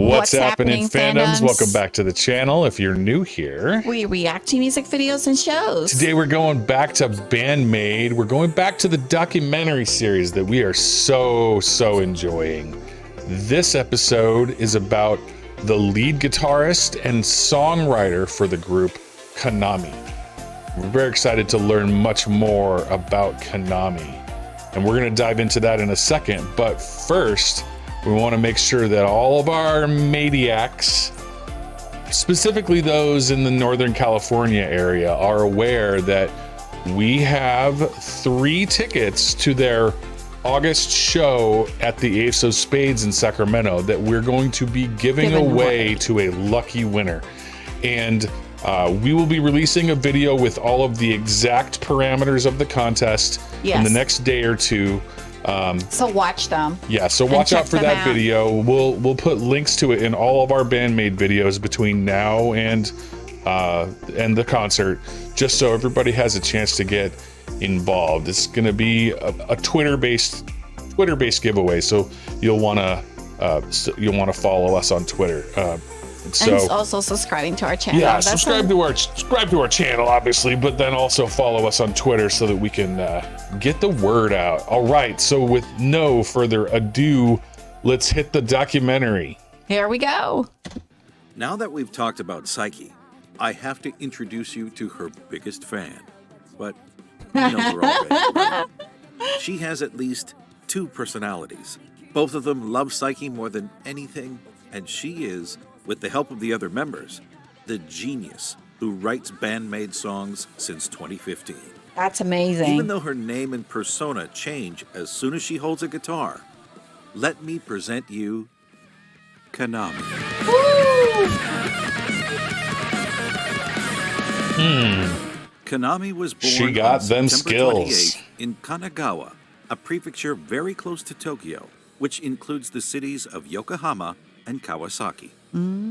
What's happening, fandoms? Welcome back to the channel. If you're new here, we react to music videos and shows. Today we're going back to Band Maid. We're going back to the documentary series that we are so enjoying. This episode is about the lead guitarist and songwriter for the group, Kanami. We're very excited to learn much more about Kanami, and we're going to dive into that in a second. But first, we want to make sure that all of our Maidiacs, specifically those in the Northern California area, are aware that we have 3 tickets to their August show at the Ace of Spades in Sacramento that we're going to be giving away to a lucky winner. And we will be releasing a video with all of the exact parameters of the contest in the next day or two. So watch them. Yeah, so watch out for that video. We'll put links to it in all of our Band Maid videos between now and the concert, just so everybody has a chance to get involved. It's going to be a Twitter-based giveaway, so you'll want to follow us on Twitter. And also subscribing to our channel. Yeah, subscribe to our channel, obviously, but then also follow us on Twitter so that we can get the word out. All right, so with no further ado, let's hit the documentary. Here we go. Now that we've talked about Psyche, I have to introduce you to her biggest fan. But you know her already, right? She has at least 2 personalities. Both of them love Psyche more than anything, and she is, with the help of the other members, the genius who writes Band Maid songs since 2015. That's amazing. Even though her name and persona change as soon as she holds a guitar, let me present you Kanami. Kanami was born She got on them September skills 28 in Kanagawa, a prefecture very close to Tokyo, which includes the cities of Yokohama and Kawasaki.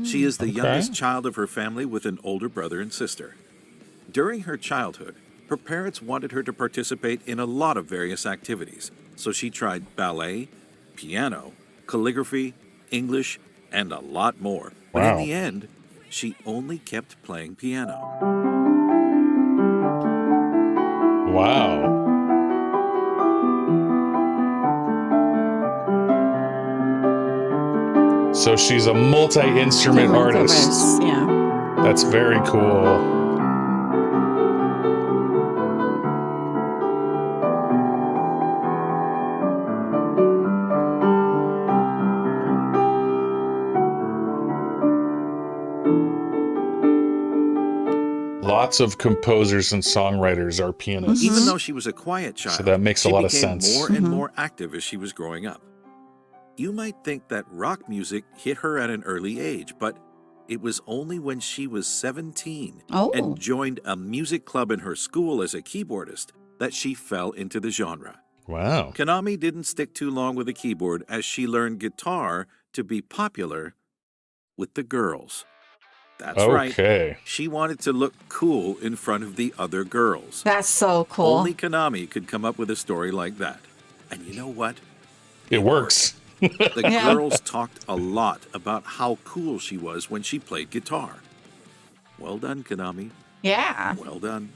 She is the youngest child of her family with an older brother and sister. During her childhood, her parents wanted her to participate in a lot of various activities, so she tried ballet, piano, calligraphy, English, and a lot more. But in the end, she only kept playing piano. Wow. So she's a multi-instrument artist. Yeah. That's very cool. Lots of composers and songwriters are pianists. Even though she was a quiet child, so that makes a lot of she became sense. more and more active as she was growing up. You might think that rock music hit her at an early age, but it was only when she was 17 and joined a music club in her school as a keyboardist that she fell into the genre. Wow. Kanami didn't stick too long with the keyboard as she learned guitar to be popular with the girls. That's right. She wanted to look cool in front of the other girls. That's so cool. Only Kanami could come up with a story like that. And you know what? It works. The girls talked a lot about how cool she was when she played guitar. Well done, Kanami. Yeah. Well done.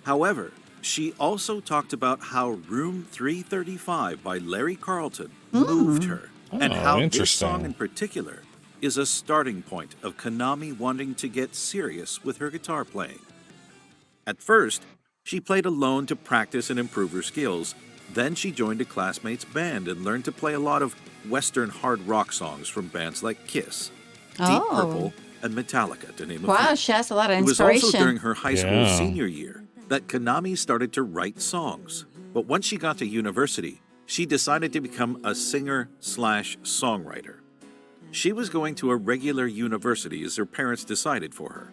However, she also talked about how Room 335 by Larry Carlton moved her, and how this song in particular is a starting point of Kanami wanting to get serious with her guitar playing. At first, she played alone to practice and improve her skills. Then she joined a classmate's band and learned to play a lot of Western hard rock songs from bands like Kiss, Deep Purple, and Metallica, to name a few. Wow, she has a lot of inspiration. It was also during her high school senior year that Kanami started to write songs. But once she got to university, she decided to become a singer/songwriter. She was going to a regular university as her parents decided for her.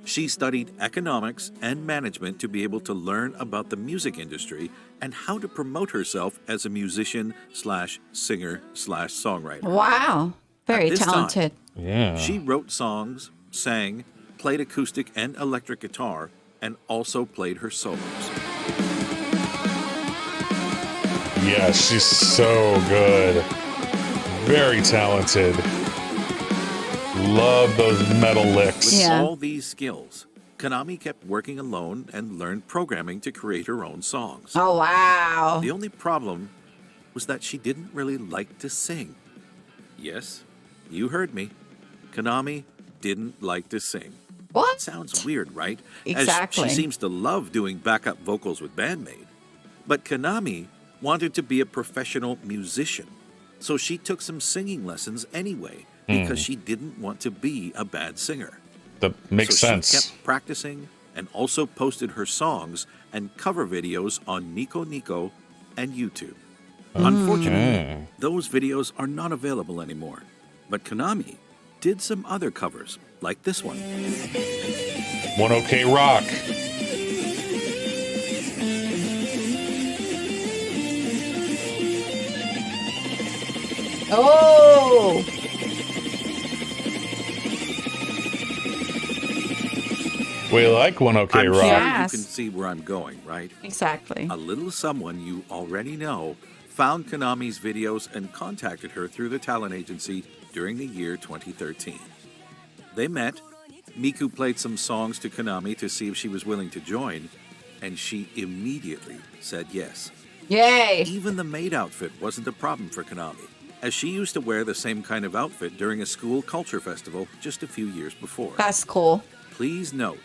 She studied economics and management to be able to learn about the music industry and how to promote herself as a musician/singer/songwriter. Wow, very talented. Yeah. She wrote songs, sang, played acoustic and electric guitar, and also played her solos. Yeah, she's so good. Very talented. Love those metal licks. With Yeah. all these skills, Kanami kept working alone and learned programming to create her own songs. Oh, wow. The only problem was that she didn't really like to sing. Yes, you heard me. Kanami didn't like to sing. What? Sounds weird, right? Exactly. As she seems to love doing backup vocals with Band Maid. But Kanami wanted to be a professional musician, so she took some singing lessons anyway because she didn't want to be a bad singer. That makes So sense. she kept practicing and also posted her songs and cover videos on Nico Nico and YouTube. Unfortunately, those videos are not available anymore. But Kanami did some other covers, like this one. One OK Rock. Oh, We like One OK I'm Rock. sure Yes. you can see where I'm going, right? exactly. A little someone you already know found Kanami's videos and contacted her through the talent agency during the year 2013. They met, Miku played some songs to Kanami to see if she was willing to join, and she immediately said yes. Yay. Even the maid outfit wasn't a problem for Kanami, as she used to wear the same kind of outfit during a school culture festival just a few years before. That's cool. Please note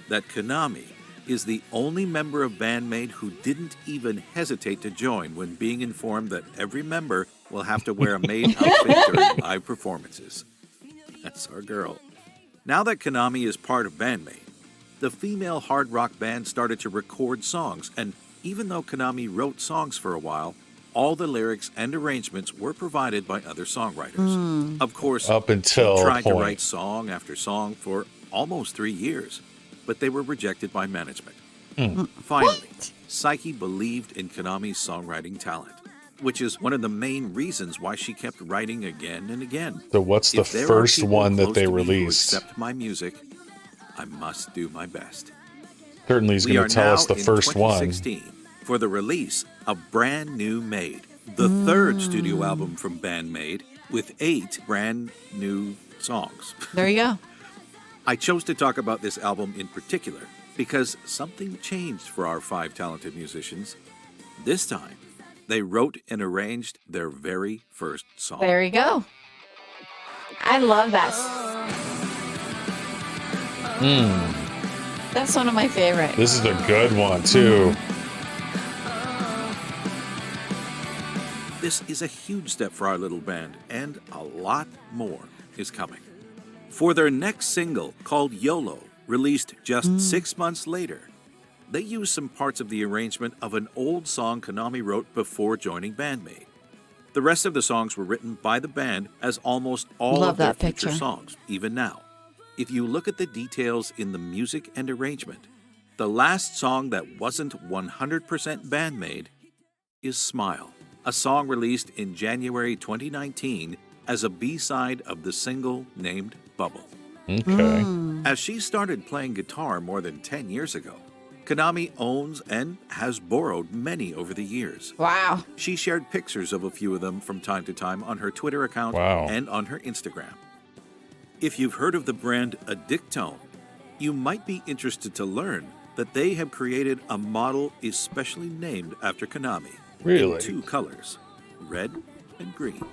that Kanami is the only member of Band Maid who didn't even hesitate to join when being informed that every member will have to wear a maid outfit during live performances. That's our girl. Now that Kanami is part of Band Maid, the female hard rock band started to record songs, and even though Kanami wrote songs for a while, all the lyrics and arrangements were provided by other songwriters. Of course, Up until she a tried to point. write song after song for almost 3 years, but they were rejected by management. Finally, Psyche believed in Kanami's songwriting talent, which is one of the main reasons why she kept writing again and again. So what's the If there are first people one that close they to me who released? accept my music, I must do my best. Certainly he's We going are to tell now us the in first one. 2016 for the release of Brand New Maid, the third studio album from Band Maid with 8 brand new songs. There you go. I chose to talk about this album in particular because something changed for our 5 talented musicians. This time, they wrote and arranged their very first song. There you go. I love that. That's one of my favorites. This is a good one, too. This is a huge step for our little band, and a lot more is coming. For their next single, called YOLO, released just 6 months later, they used some parts of the arrangement of an old song Kanami wrote before joining Band Maid. The rest of the songs were written by the band, as almost all Love of their that future picture. songs, even now. If you look at the details in the music and arrangement, the last song that wasn't 100% Band Maid is Smile, a song released in January 2019 as a B-side of the single named Bubble. Okay. As she started playing guitar more than 10 years ago, Kanami owns and has borrowed many over the years. Wow. She shared pictures of a few of them from time to time on her Twitter account Wow. and on her Instagram. If you've heard of the brand Addictone, you might be interested to learn that they have created a model especially named after Kanami. Really? In 2 colors, red and green.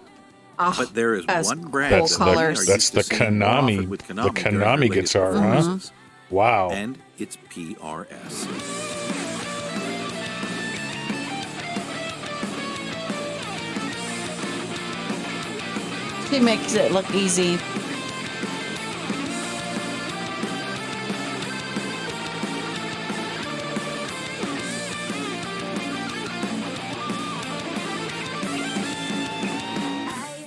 Oh, But there is that's one brand cool that colors. we are That's used the to seeing more Kanami- often with the during her Kanami latest guitar, huh? performances, Wow. and it's PRS. She makes it look easy.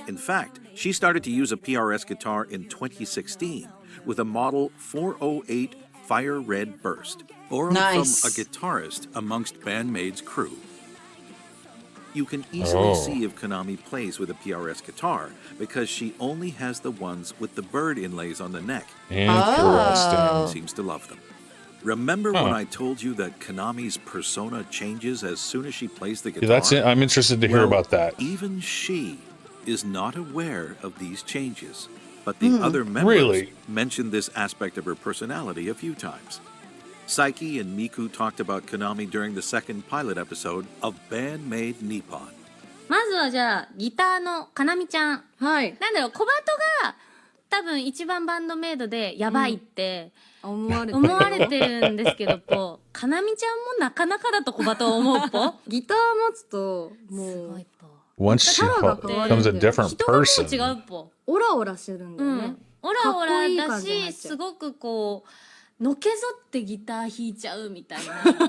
In fact, she started to use a PRS guitar in 2016 with a model 408 Fire Red Burst, borrowed Nice. from a guitarist amongst Band Maid's crew. You can easily Oh. see if Kanami plays with a PRS guitar because she only has the ones with the bird inlays on the neck. Interesting. Oh. Seems to love them. Remember when I told you that Kanami's persona changes as soon as she plays the guitar? Yeah, that's it. I'm interested to hear Well, about that. Even she is not aware of these changes. but the other members Really? mentioned this aspect of her personality a few times. Saiki and Miku talked about Kanami during the second pilot episode of Band Maid Nippon. まずはじゃあギターのかなみちゃん。はい。なんだろう、小鳩が多分一番バンドメイドでやばいって思われてる。思われてるんですけど、ぽ。かなみちゃんもなかなかだと小鳩は思うぽ。ギター持つと、すもうごい、ぽ。Once she キャラが変わる becomes a different 人がもう person. 違うぽ。オラオラしてるんだよね。オラオラかっこいいだ感じになっし、ちゃうすごくこう、のけぞってギター弾いちゃうみたいな。で、普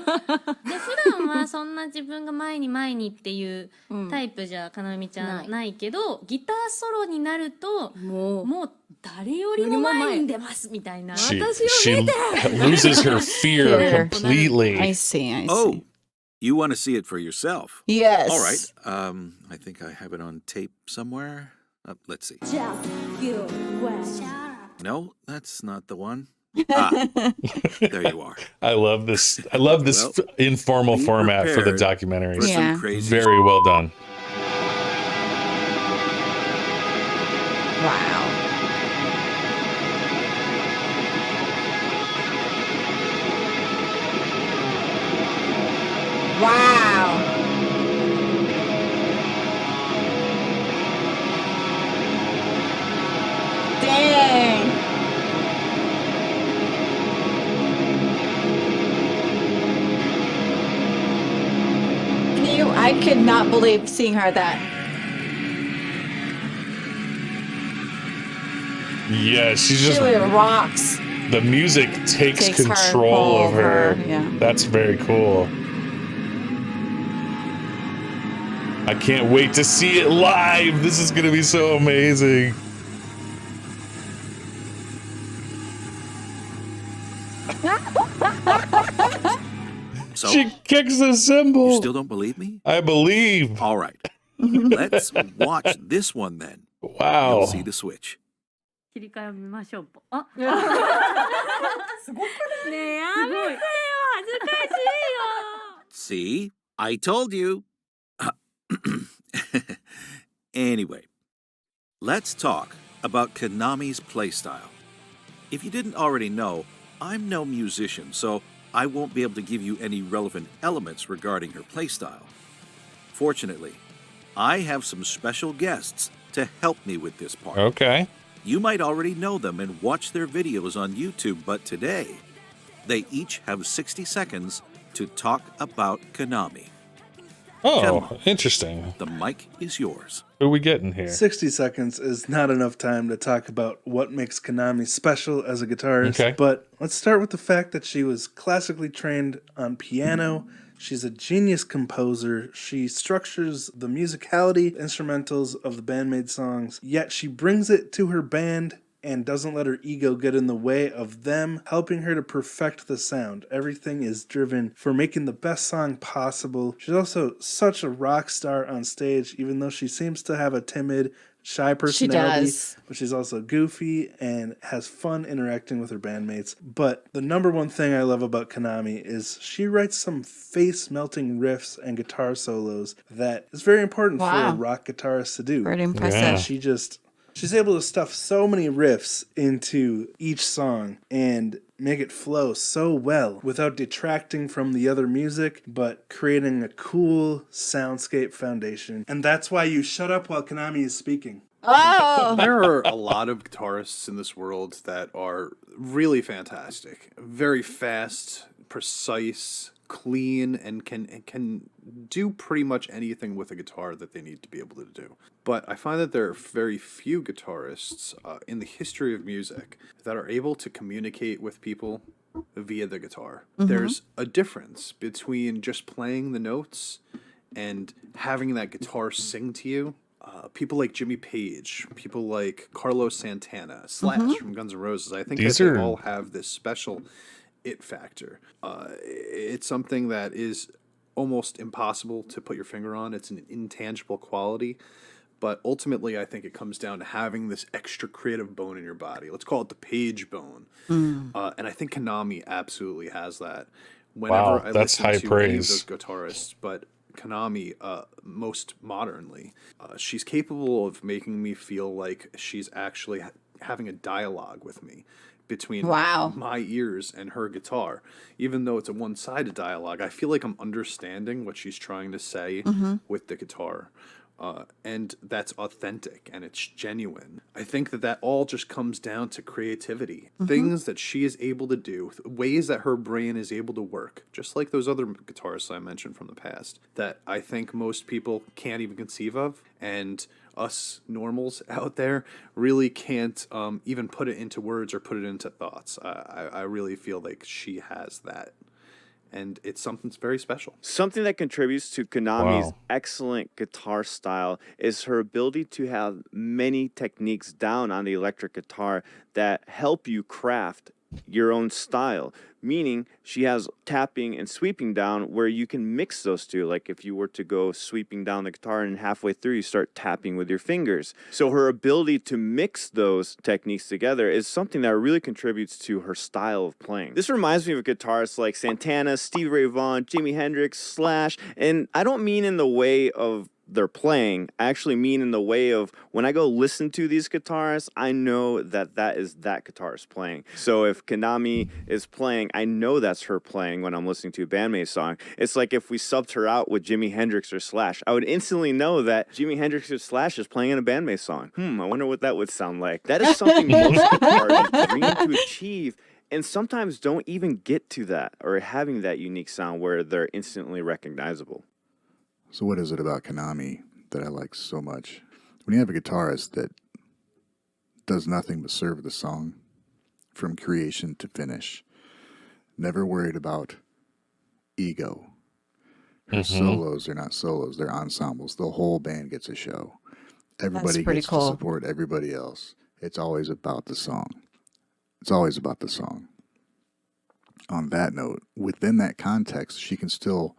段はそんな自分が前に前にっていうタイプじゃかなみちゃんないけど、ギターソロになると、もう誰よりも前に出ますみたいな。She loses her fear completely. I see. Oh, you want to see it for yourself? Yes. All right. I think I have it on tape somewhere. Let's see. No, that's not the one. There you are. I love this. Informal format for the documentaries. For some crazy Very well done. Wow. Wow. Dang. I could not believe seeing her that. Yeah, she Really rocks. the music takes Takes control of her. Yeah. That's very cool. I can't wait to see it live. This is going to be so amazing. So, She kicks the you cymbal. still don't believe me? I believe. All right. Let's watch this one then. Wow. You'll see the switch. 切り替えを見ましょうぽ。あ、すごくない？ねえ、やめてよ、恥ずかしいよ。 See? I told you. Anyway, let's talk about Kanami's playstyle. If you didn't already know, I'm no musician, so I won't be able to give you any relevant elements regarding her playstyle. Fortunately, I have some special guests to help me with this part. Okay. You might already know them and watch their videos on YouTube, but today, they each have 60 seconds to talk about Kanami. Oh, Gentlemen, interesting. the mic is yours. Who are we getting here? 60 seconds is not enough time to talk about what makes Kanami special as a guitarist. Okay. But let's start with the fact that she was classically trained on piano. She's a genius composer. She structures the musicality, instrumentals of the Band Maid songs, yet she brings it to her band and doesn't let her ego get in the way of them helping her to perfect the sound. Everything is driven for making the best song possible. She's also such a rock star on stage, even though she seems to have a timid, shy personality. She does. But she's also goofy and has fun interacting with her bandmates. But the number one thing I love about Kanami is she writes some face-melting riffs and guitar solos that is very important for a rock guitarist to do. Pretty impressive. Yeah. She's able to stuff so many riffs into each song and make it flow so well without detracting from the other music, but creating a cool soundscape foundation. And that's why you shut up while Kanami is speaking. Oh! There are a lot of guitarists in this world that are really fantastic. Very fast, precise, clean, and can do pretty much anything with a guitar that they need to be able to do. But I find that there are very few guitarists in the history of music that are able to communicate with people via the guitar. Mm-hmm. There's a difference between just playing the notes and having that guitar sing to you. People like Jimmy Page, people like Carlos Santana, Slash from Guns N' Roses. I think they all have this special it factor. It's something that is almost impossible to put your finger on. It's an intangible quality. But ultimately, I think it comes down to having this extra creative bone in your body. Let's call it the Page bone. And I think Kanami absolutely has that. Whenever I listen to any of those guitarists, but Kanami, most modernly, she's capable of making me feel like she's actually having a dialogue with me between Wow. my ears and her guitar. Even though it's a one-sided dialogue, I feel like I'm understanding what she's trying to say with the guitar. And that's authentic and it's genuine. I think that all just comes down to creativity. Things that she is able to do, ways that her brain is able to work, just like those other guitarists I mentioned from the past, that I think most people can't even conceive of. And us normals out there really can't even put it into words or put it into thoughts. I really feel like she has that. And it's something that's very special. Something that contributes to Kanami's excellent guitar style is her ability to have many techniques down on the electric guitar that help you craft your own style, meaning she has tapping and sweeping down where you can mix those two. Like if you were to go sweeping down the guitar and halfway through you start tapping with your fingers. So her ability to mix those techniques together is something that really contributes to her style of playing. This reminds me of guitarists like Santana, Stevie Ray Vaughan, Jimi Hendrix, Slash, and I don't mean in the way of they're playing. I actually mean in the way of when I go listen to these guitarists, I know that is that guitarist playing. So if Kanami is playing, I know that's her playing when I'm listening to a Band Maid song. It's like if we subbed her out with Jimi Hendrix or Slash, I would instantly know that Jimi Hendrix or Slash is playing in a Band Maid song. I wonder what that would sound like. That is something most guitarists dream to achieve, and sometimes don't even get to that or having that unique sound where they're instantly recognizable. So what is it about Kanami that I like so much? When you have a guitarist that does nothing but serve the song from creation to finish, never worried about ego. Her solos are not solos, they're ensembles. The whole band gets a show. Everybody gets to support everybody else. It's always about the song. It's always about the song. On that note, within that context, she can still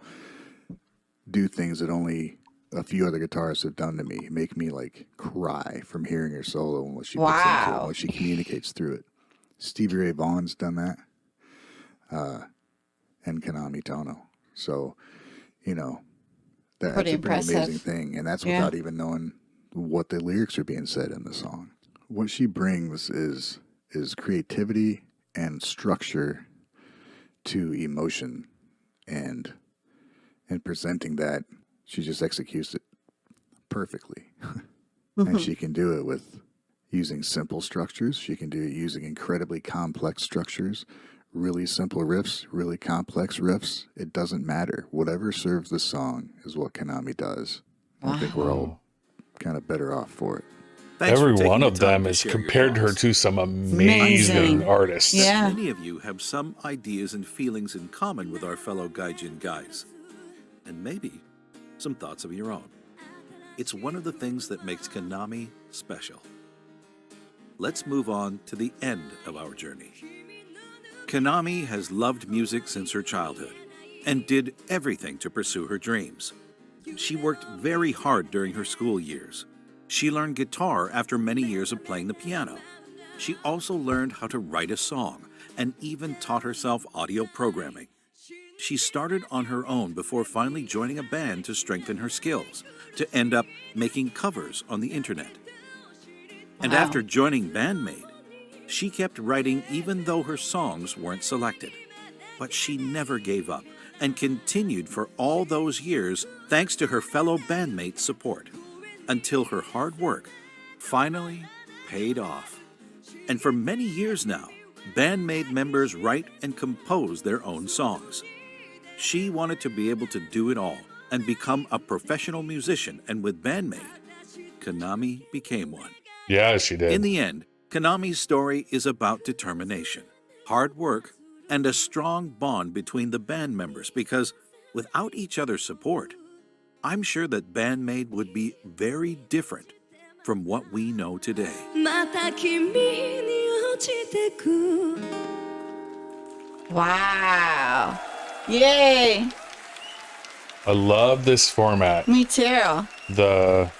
do things that only a few other guitarists have done to me, make me like cry from hearing her solo and what she puts into it, what she communicates through it. Stevie Ray Vaughan's done that, and Kanami Tono. So, that's a pretty amazing thing, and that's without even knowing what the lyrics are being said in the song. What she brings is creativity and structure to emotion, and presenting that, she just executes it perfectly. And she can do it with using simple structures. She can do it using incredibly complex structures, really simple riffs, really complex riffs. It doesn't matter. Whatever serves the song is what Kanami does. I think we're all kind of better off for it. Thanks for Every taking one the of time them to has share your compared her thoughts. to some amazing artists. Yeah. Many of you have some ideas and feelings in common with our fellow Gaijin guys, and maybe some thoughts of your own. It's one of the things that makes Kanami special. Let's move on to the end of our journey. Kanami has loved music since her childhood and did everything to pursue her dreams. She worked very hard during her school years. She learned guitar after many years of playing the piano. She also learned how to write a song and even taught herself audio programming. She started on her own before finally joining a band to strengthen her skills, to end up making covers on the internet. And after joining Band Maid, she kept writing even though her songs weren't selected. But she never gave up and continued for all those years thanks to her fellow bandmates' support, until her hard work finally paid off. And for many years now, Band Maid members write and compose their own songs. She wanted to be able to do it all and become a professional musician, and with Band Maid, Kanami became one. Yeah, she did. In the end, Kanami's story is about determination, hard work, and a strong bond between the band members, because without each other's support, I'm sure that Band Maid would be very different from what we know today. Wow. Yay. I love this format. Me too. The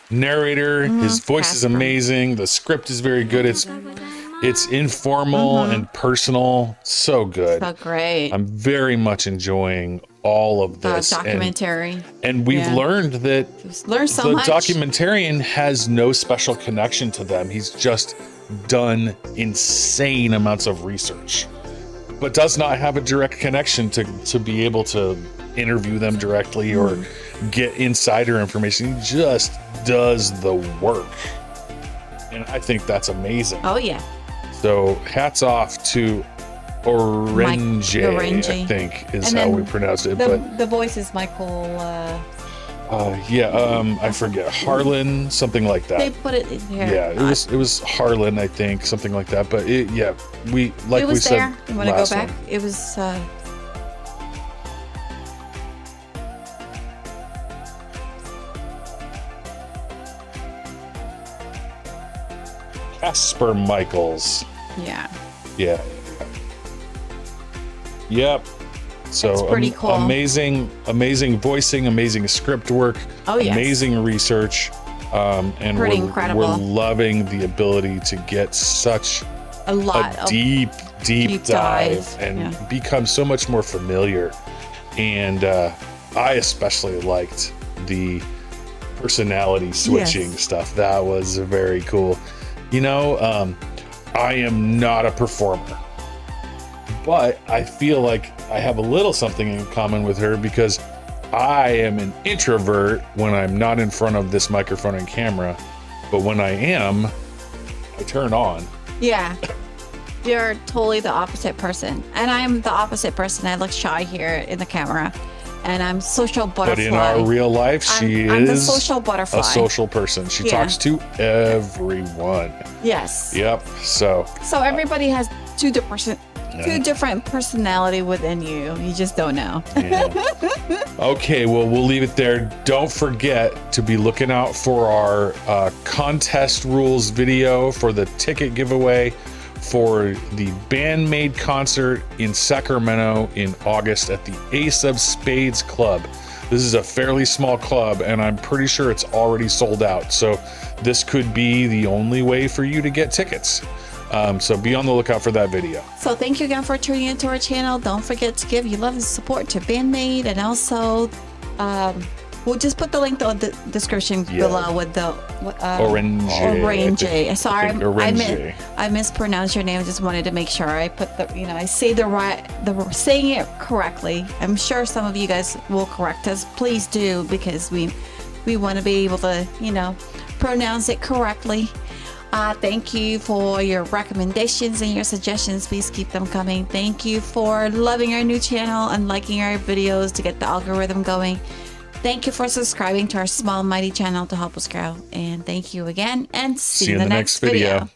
narrator, his voice is amazing. The script is very good. It's informal and personal. So good. So great. I'm very much enjoying all of this documentary. And we've learned that Learned so the much. documentarian has no special connection to them. He's just done insane amounts of research, but does not have a direct connection to be able to interview them directly or get insider information. He just does the work. And I think that's amazing. Oh, yeah. So hats off to Orange, I think is how we pronounced it. But the voice is Michael. I forget, Harlan, something like that. They put it in here. Yeah, it was Harlan, I think, something like that. But it was said there. You want to go back? one. It was. Casper Michaels. Yeah. Yeah. Yep. So It's pretty cool. amazing voicing, amazing script work, Oh, yes. amazing research, and Pretty incredible. we're loving the ability to get such A lot of deep deep dive dive, and yeah. become so much more familiar. And I especially liked the personality switching stuff. That was very cool. You know, I am not a performer, but I feel like I have a little something in common with her because I am an introvert when I'm not in front of this microphone and camera, but when I am, I turn on. Yeah. You're totally the opposite person. And I'm the opposite person. I look shy here in the camera. And I'm social butterfly. But in our real life, I'm the social butterfly. a social person. She talks to everyone. Yes. Yep. So everybody has two different personality within you. You just don't know. Okay, well, we'll leave it there. Don't forget to be looking out for our contest rules video for the ticket giveaway for the Band Maid concert in Sacramento in August at the Ace of Spades Club. This is a fairly small club, and I'm pretty sure it's already sold out. So this could be the only way for you to get tickets. So be on the lookout for that video. So thank you again for tuning into our channel. Don't forget to give your love and support to Band Maid, and also we'll just put the link in the description below with the Orange. Sorry, Orange. I mispronounced your name. I just wanted to make sure I put I say saying it correctly. I'm sure some of you guys will correct us. Please do, because we want to be able to pronounce it correctly. Thank you for your recommendations and your suggestions. Please keep them coming. Thank you for loving our new channel and liking our videos to get the algorithm going. Thank you for subscribing to our small mighty channel to help us grow. And thank you again, and see you in the next video.